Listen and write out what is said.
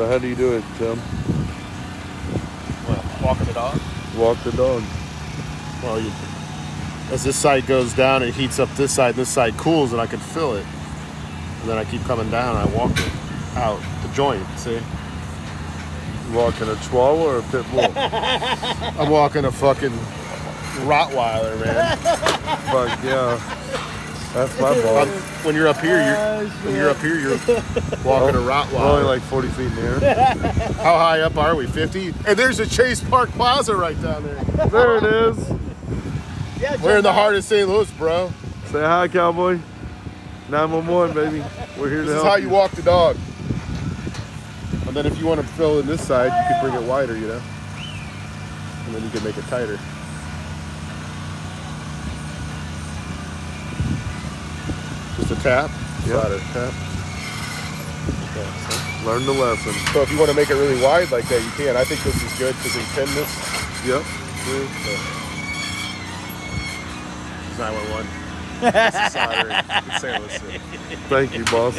So how do you do it, Tim? What, walking the dog? Walk the dog. Well, as this side goes down, it heats up this side, and this side cools, and I can feel it. And then I keep coming down, and I walk it out the joint, see? You walking a Chihuahua or a Pit Bull? I'm walking a fucking Rottweiler, man. Fuck yeah. That's my ball. When you're up here, you're walking a Rottweiler. We're only like 40 feet in the air. How high up are we? 50? And there's a Chase Park Plaza right down there. There it is. Yeah, We're in the heart of St. Louis, bro. Say hi, cowboy. 911, baby. We're here to This help is how you walk the dog. And then if you want to fill in this side, you can bring it wider, you know? And then you can make it tighter. Just a tap. Yep. Slider, tap. Learn the lesson. So if you want to make it really wide like that, you can. I think this is good because we pin this. Yep. Through, so. 911. This is soldering. It's St. Louis. Thank you, boss.